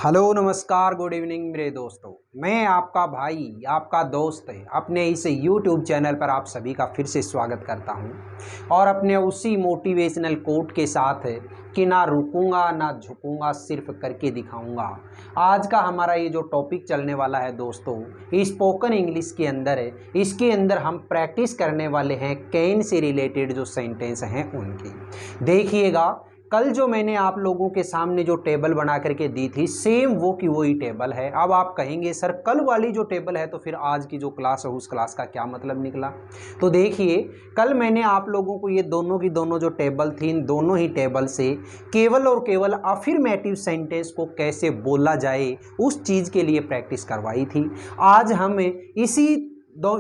Hello नमस्कार good evening मेरे दोस्तों। मैं आपका भाई आपका दोस्त अपने इस यूट्यूब चैनल पर आप सभी का फिर से स्वागत करता हूं और अपने उसी मोटिवेशनल कोट के साथ कि ना रुकूंगा ना झुकूंगा सिर्फ करके दिखाऊंगा। आज का हमारा ये जो टॉपिक चलने वाला है दोस्तों स्पोकन इंग्लिश के अंदर है। इसके अंदर हम प्रैक्टिस करने वाले हैं कैन से रिलेटेड जो सेंटेंस हैं उनकी। देखिएगा कल जो मैंने आप लोगों के सामने जो टेबल बना करके दी थी सेम वो की वही टेबल है। अब आप कहेंगे सर कल वाली जो टेबल है तो फिर आज की जो क्लास है उस क्लास का क्या मतलब निकला। तो देखिए कल मैंने आप लोगों को ये दोनों की दोनों जो टेबल थी इन दोनों ही टेबल से केवल और केवल अफर्मेटिव सेंटेंस को कैसे बोला जाए उस चीज़ के लिए प्रैक्टिस करवाई थी। आज हम इसी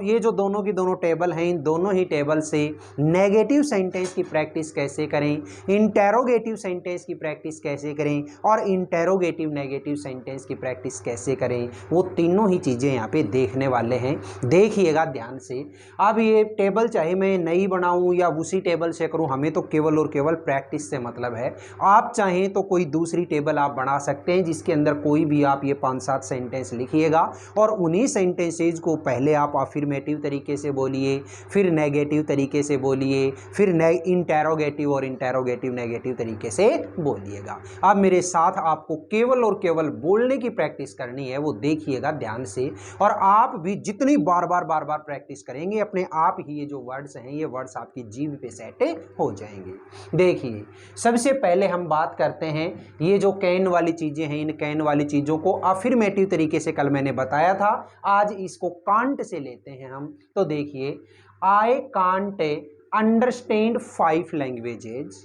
ये जो दोनों की दोनों टेबल हैं इन दोनों ही टेबल से नेगेटिव सेंटेंस की प्रैक्टिस कैसे करें, इंटेरोगेटिव सेंटेंस की प्रैक्टिस कैसे करें और इंटेरोगेटिव नेगेटिव सेंटेंस की प्रैक्टिस कैसे करें, वो तीनों ही चीज़ें यहाँ पे देखने वाले हैं। देखिएगा ध्यान से। अब ये टेबल चाहे मैं नई बनाऊँ या उसी टेबल से करूँ, हमें तो केवल और केवल प्रैक्टिस से मतलब है। आप चाहें तो कोई दूसरी टेबल आप बना सकते हैं जिसके अंदर कोई भी आप ये 5-7 सेंटेंस लिखिएगा और उन्हीं सेंटेंसेज को पहले आप अफर्मेटिव तरीके से बोलिए, फिर नेगेटिव तरीके से बोलिए, फिर इंटेरोगेटिव और इंटेरोगेटिव नेगेटिव तरीके से बोलिएगा। अब मेरे साथ आपको केवल और केवल बोलने की प्रैक्टिस करनी है, वो देखिएगा ध्यान से। और आप भी जितनी बार बार प्रैक्टिस करेंगे अपने आप ही ये जो वर्ड्स हैं ये वर्ड्स आपकी जीभ पे सेट हो जाएंगे। देखिए सबसे पहले हम बात करते हैं ये जो कैन वाली चीज़ें हैं, इन कैन वाली चीज़ों को अफर्मेटिव तरीके से कल मैंने बताया था, आज इसको कांट से लेते हैं हम। तो देखिए I can't understand 5 languages,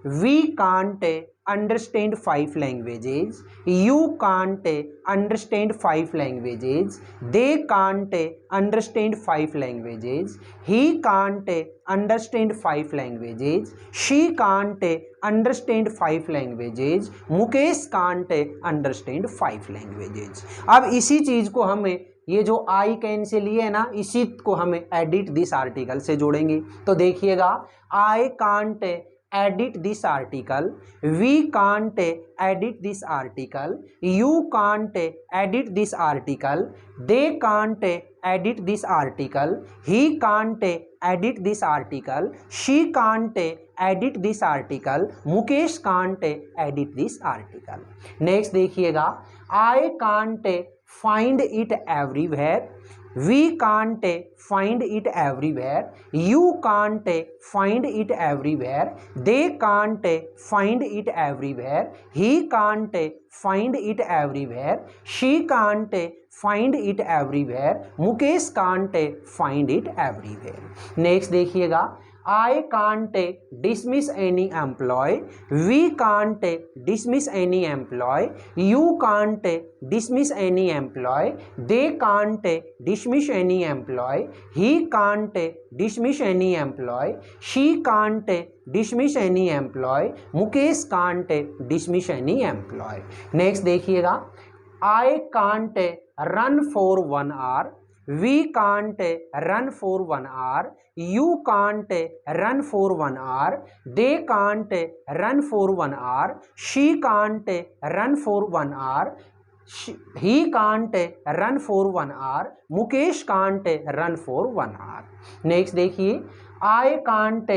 we can't understand 5 languages, you can't understand 5 languages, they can't understand 5 languages, he can't understand 5 languages, she can't understand 5 languages, Mukesh can't understand 5 languages. अब इसी चीज़ को हमें ये जो आई कैन से लिए है ना, इसी को हमें एडिट दिस आर्टिकल से जोड़ेंगे। तो देखिएगा I can't edit this article, we can't edit this article, you can't edit this article, they can't edit this article, he can't edit this article, she can't edit this article, Mukesh can't edit this article. Next देखिएगा I can't find it everywhere, we can't find it everywhere, you can't find it everywhere, they can't find it everywhere, he can't find it everywhere, she can't find it everywhere, Mukesh can't find it everywhere। Next देखिएगा I can't dismiss any employee, we can't dismiss any employee, you can't dismiss any employee, they can't dismiss any employee, he can't dismiss any employee, she can't dismiss any employee, Mukesh can't dismiss any employee। Next देखिएगा I can't run for 1 hour, we can't run for 1 hour, you can't run for 1 hour, they can't run for 1 hour, she can't run for 1 hour, he can't run for 1 hour, Mukesh can't run for 1 hour। Next देखिए I can't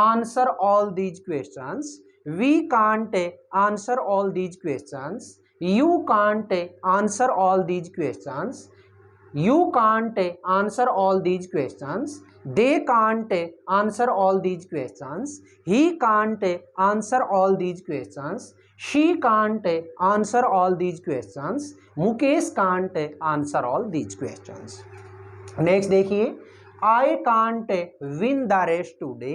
answer all these questions, we can't answer all these questions, you can't answer all these questions, you can't answer all these questions, they can't answer all these questions, he can't answer all these questions, she can't answer all these questions, Mukesh can't answer all these questions। Next देखिए I can't win the race today,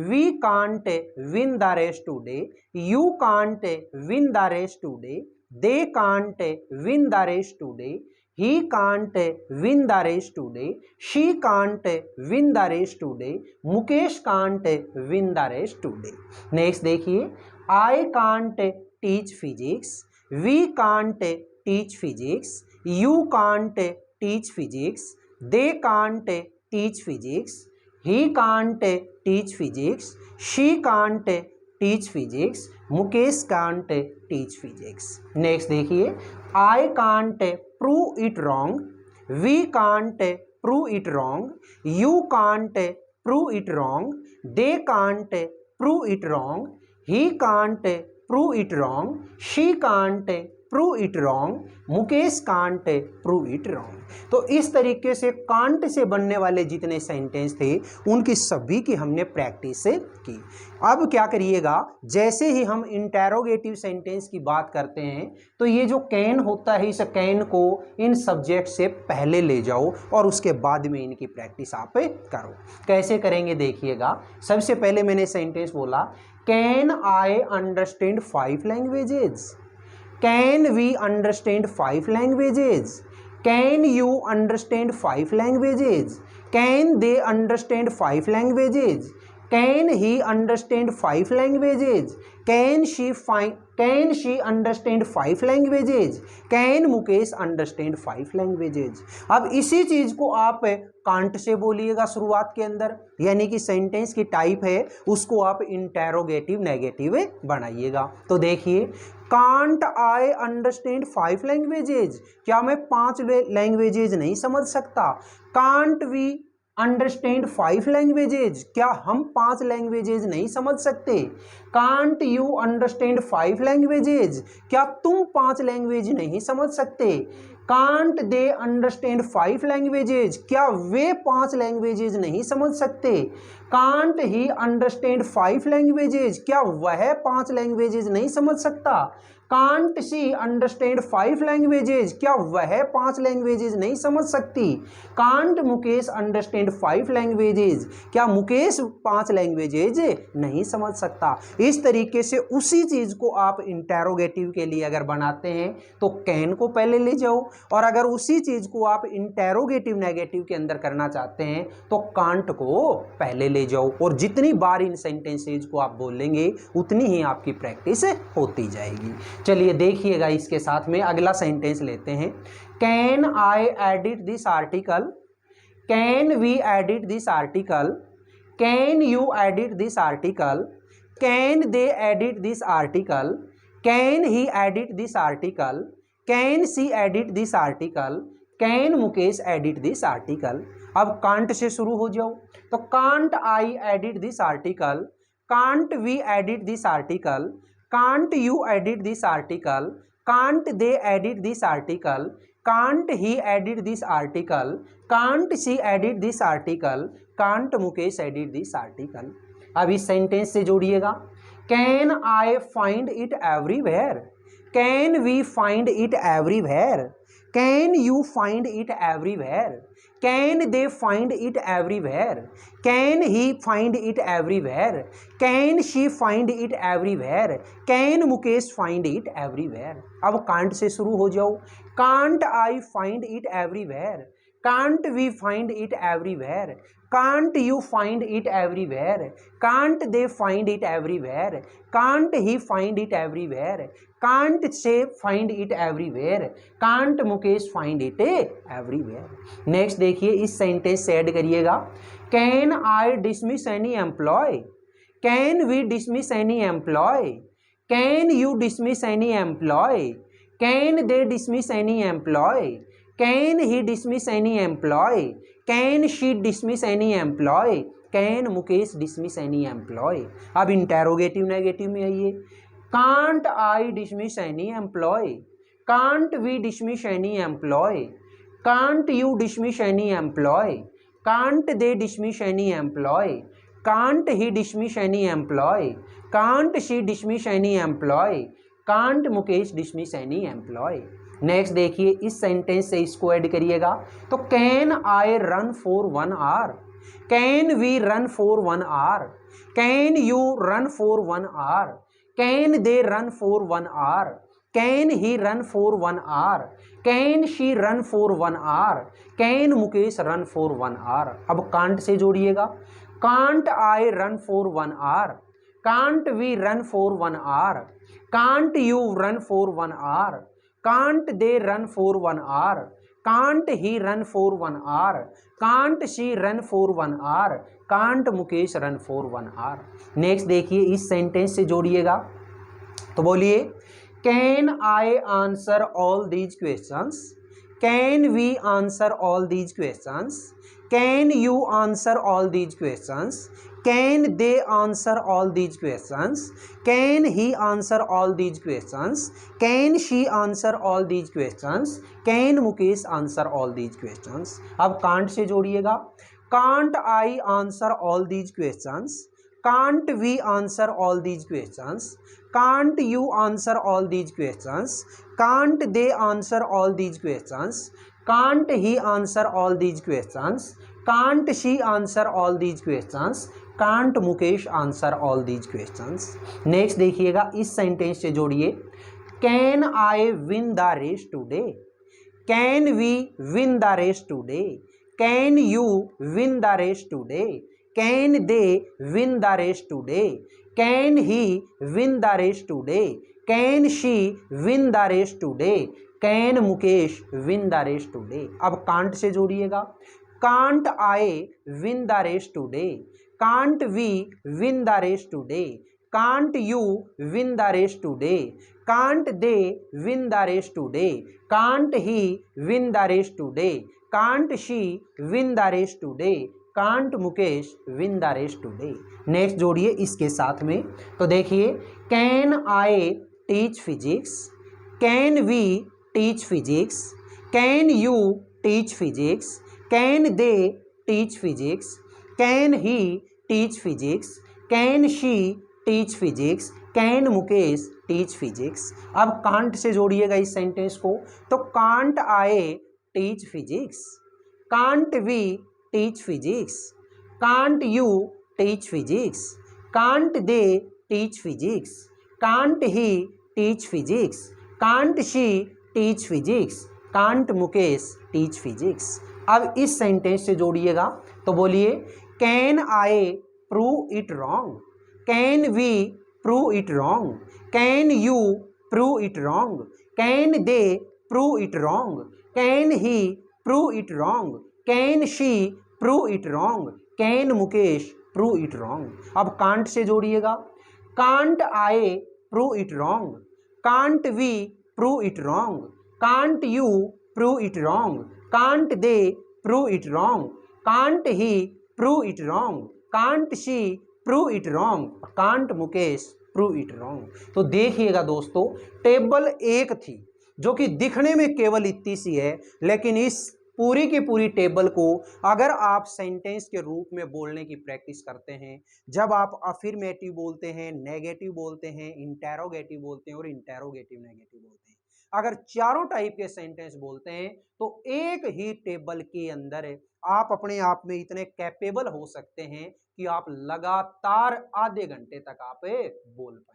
we can't win the race today, you can't win the race today, they can't win the race today, he can't win the race today, she can't win the race today, Mukesh can't win the race today। Next देखिए I can't teach physics, we can't teach physics, you can't teach physics, they can't teach physics, he can't teach physics, she can't teach physics, Mukesh can't teach physics. Next देखिए, I can't prove it wrong, we can't prove it wrong, you can't prove it wrong, they can't prove it wrong, he can't prove it wrong, she can't prove it wrong, Mukesh can't prove it wrong. तो इस तरीके से can't say बनने वाले जितने sentence थे उनकी सभी की हमने प्रैक्टिस की। अब क्या करिएगा, जैसे ही हम इंटेरोगेटिव सेंटेंस की बात करते हैं तो ये जो कैन होता है, इस कैन को इन सब्जेक्ट से पहले ले जाओ और उसके बाद में इनकी प्रैक्टिस आप करो। कैसे करेंगे देखिएगा। सबसे पहले मैंने सेंटेंस बोला, can I understand 5 languages, can we understand 5 languages, can you understand 5 languages, can they understand 5 languages, can he understand 5 languages, can she understand 5 languages, can Mukesh understand 5 languages. अब इसी चीज को आप कांट से बोलिएगा शुरुआत के अंदर, यानी कि सेंटेंस की टाइप है उसको आप इंटेरोगेटिव नेगेटिव बनाइएगा। तो देखिए, कांट आई अंडरस्टैंड 5 लैंग्वेजेज, क्या मैं 5 लैंग्वेजेज नहीं समझ सकता। कांट वी अंडरस्टैंड 5 लैंग्वेजेज, क्या हम 5 लैंग्वेजेज नहीं समझ सकते। कांट यू अंडरस्टैंड 5 लैंग्वेजेज, क्या तुम 5 लैंग्वेज नहीं समझ सकते। कांट दे अंडरस्टैंड 5 लैंग्वेजेज, क्या वे 5 लैंग्वेजेज नहीं समझ सकते। कांट ही अंडरस्टैंड 5 लैंग्वेजेज, क्या वह 5 लैंग्वेजेज नहीं समझ सकता। कांट शी अंडरस्टैंड 5 लैंग्वेजेज, क्या वह 5 लैंग्वेजेज नहीं समझ सकती। कांट मुकेश अंडरस्टैंड 5 लैंग्वेजेज, क्या मुकेश 5 लैंग्वेजेज नहीं समझ सकता। इस तरीके से उसी चीज को आप इंटेरोगेटिव के लिए अगर बनाते हैं तो कैन को पहले ले जाओ, और अगर उसी चीज को आप इंटेरोगेटिव नेगेटिव के अंदर करना चाहते हैं तो कांट को पहले ले जाओ, और जितनी बार इन सेंटेंसेज को आप बोलेंगे उतनी ही आपकी प्रैक्टिस होती जाएगी। चलिए देखिएगा, इसके साथ में अगला सेंटेंस लेते हैं। Can I edit this article, can we edit this article, can you edit this article, can they edit this article, can he edit this article, can she edit this article, can Mukesh edit this article. अब can't से शुरू हो जाओ। तो can't I edit this article, can't we edit this article, can't you edit this article, can't they edit this article, can't he edit this article, can't she edit this article, can't Mukesh edit this article. अब इस sentence से जोड़िएगा। Can I find it everywhere, can we find it everywhere, can you find it everywhere, can they find it everywhere, can he find it everywhere, can she find it everywhere, can Mukesh find it everywhere. अब can't से शुरू हो जाओ। Can't I find it everywhere, can't we find it everywhere, can't you find it everywhere, can't they find it everywhere, can't he find it everywhere, can't she find it everywhere, can't Mukesh find it everywhere. Next देखिए, इस sentence से add करिएगा। Can I dismiss any employ, can we dismiss any employ, can you dismiss any employ, can they dismiss any employ, can he dismiss any employ, can she dismiss any employ, can Mukesh dismiss any employ. अब interrogative negative में आइए। Can't I dismiss any employ, can't we dismiss any employ, can't you dismiss any employ, can't they dismiss any employ, can't he dismiss any employ, can't she dismiss any employ, can't Mukesh dismiss any employ. Next देखिए, इस sentence से इसको add करिएगा। तो can I run for 1 hour, can we run for 1 hour, can you run for 1 hour, can they run for 1 hour, can he run for 1 hour, can she run for 1 hour, can Mukesh run for 1 hour. अब can't से जोड़िएगा। Can't I run for 1 hour, can't we run for 1 hour, can't you run for 1 hour, can't they run for 1 hour, can't he run for 1 hour, can't she run for 1 hour, can't Mukesh run for 1 hour। Next देखिए, इस sentence से जोड़िएगा, तो बोलिए can I answer all these questions, can we answer all these questions, can you answer all these questions, can they answer all these questions, can he answer all these questions, can she answer all these questions, can Mukesh answer all these questions. अब can't से जोड़िएगा, can't I answer all these questions, can't we answer all these questions, can't you answer all these questions, can't they answer all these questions, can't he answer all these questions, can't she answer all these questions, can't Mukesh answer all these questions। Next देखिएगा, इस sentence से जोड़िए, can I win the race today, can we win the race today, can you win the race today, can they win the race today, can he win the race today, can she win the race today, can Mukesh win the race today। अब can't से जोड़िएगा, can't I win the race today, can't we win the race today, can't you win the race today, can't they win the race today, can't he win the race today, can't she win the race today, can't Mukesh win the race today. Next जोड़िए इसके साथ में, तो देखिए can I teach physics, can we teach physics, can you teach physics, can they teach physics, can he teach physics, can she teach physics, can Mukesh teach physics. अब can't से जोड़िएगा इस सेंटेंस को, तो can't I teach physics, can't we teach physics, can't you teach physics, can't they teach physics, can't he teach physics, can't she teach physics, can't Mukesh teach physics। अब इस sentence से जोड़िएगा, तो बोलिए can I prove it wrong, can we prove it wrong, can you prove it wrong, can they prove it wrong, can he prove it wrong, can she prove it wrong, can Mukesh prove it wrong. अब can't से जोड़िएगा, can't I prove it wrong, can't we prove it wrong, can't you prove it wrong, can't they prove it wrong, can't he prove it wrong, can't she prove it wrong, can't Mukesh prove it wrong. तो देखिएगा दोस्तों, table एक थी जो कि दिखने में केवल इतनी सी है, लेकिन इस पूरी की पूरी टेबल को अगर आप सेंटेंस के रूप में बोलने की प्रैक्टिस करते हैं, जब आप अफर्मेटिव बोलते हैं, नेगेटिव बोलते हैं, इंटेरोगेटिव बोलते हैं और इंटेरोगेटिव नेगेटिव बोलते हैं, अगर चारों टाइप के सेंटेंस बोलते हैं, तो एक ही टेबल के अंदर आप अपने आप में इतने कैपेबल हो सकते हैं कि आप लगातार आधे घंटे तक आप बोल पाएंगे।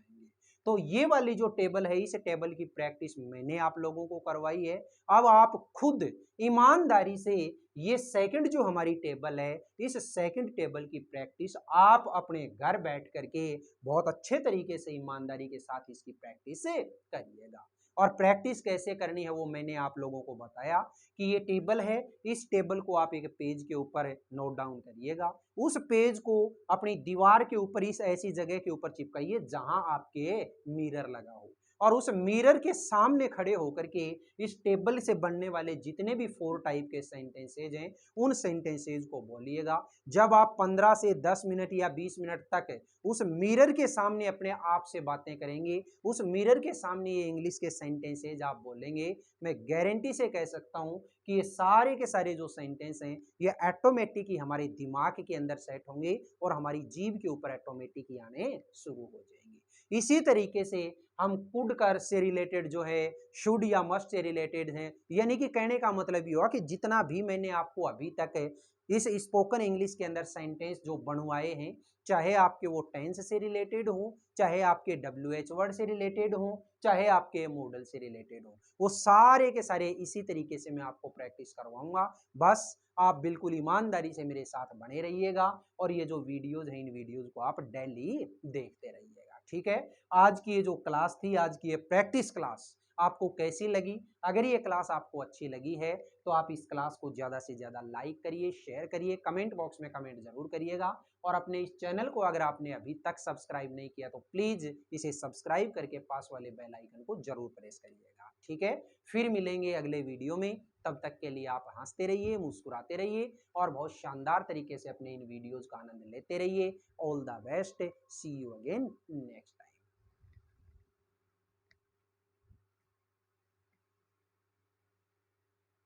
तो ये वाली जो टेबल है, इस टेबल की प्रैक्टिस मैंने आप लोगों को करवाई है। अब आप खुद ईमानदारी से ये सेकंड जो हमारी टेबल है, इस सेकंड टेबल की प्रैक्टिस आप अपने घर बैठ करके बहुत अच्छे तरीके से ईमानदारी के साथ इसकी प्रैक्टिस करिएगा। और प्रैक्टिस कैसे करनी है वो मैंने आप लोगों को बताया कि ये टेबल है, इस टेबल को आप एक पेज के ऊपर नोट डाउन करिएगा, उस पेज को अपनी दीवार के ऊपर इस ऐसी जगह के ऊपर चिपकाइए जहां आपके मिरर लगा हो, और उस मिरर के सामने खड़े होकर के इस टेबल से बनने वाले जितने भी 4 टाइप के सेंटेंसेज हैं, उन सेंटेंसेज को बोलिएगा। जब आप 15 से 10 मिनट या 20 मिनट तक उस मिरर के सामने अपने आप से बातें करेंगे, उस मिरर के सामने ये इंग्लिश के सेंटेंसेज आप बोलेंगे, मैं गारंटी से कह सकता हूं कि ये सारे के सारे जो सेंटेंस हैं, ये ऑटोमेटिक ही हमारे दिमाग के अंदर सेट होंगे और हमारी जीभ के ऊपर ऑटोमेटिक ही आने शुरू हो जाएंगे। इसी तरीके से हम कुड कर से रिलेटेड जो है, शुड या मस्ट से रिलेटेड हैं, यानी कि कहने का मतलब ये हुआ कि जितना भी मैंने आपको अभी तक इस स्पोकन इंग्लिश के अंदर सेंटेंस जो बनवाए हैं, चाहे आपके वो टेंस से रिलेटेड हो, चाहे आपके WH वर्ड से रिलेटेड हो, चाहे आपके मॉडल से रिलेटेड हो, वो सारे के सारे इसी तरीके से मैं आपको प्रैक्टिस करवाऊंगा। बस आप बिल्कुल ईमानदारी से मेरे साथ बने रहिएगा और ये जो वीडियोज हैं, इन वीडियोज को आप डेली देखते रहिएगा। ठीक है, आज की ये जो क्लास थी, आज की ये प्रैक्टिस क्लास आपको कैसी लगी। अगर ये क्लास आपको अच्छी लगी है तो आप इस क्लास को ज़्यादा से ज़्यादा लाइक करिए, शेयर करिए, कमेंट बॉक्स में कमेंट ज़रूर करिएगा और अपने इस चैनल को अगर आपने अभी तक सब्सक्राइब नहीं किया तो प्लीज़ इसे सब्सक्राइब करके पास वाले बेल आइकन को ज़रूर प्रेस करिएगा। ठीक है, फिर मिलेंगे अगले वीडियो में। तब तक के लिए आप हंसते रहिए, मुस्कुराते रहिए और बहुत शानदार तरीके से अपने इन वीडियोज़ का आनंद लेते रहिए। All the best, see you again next time.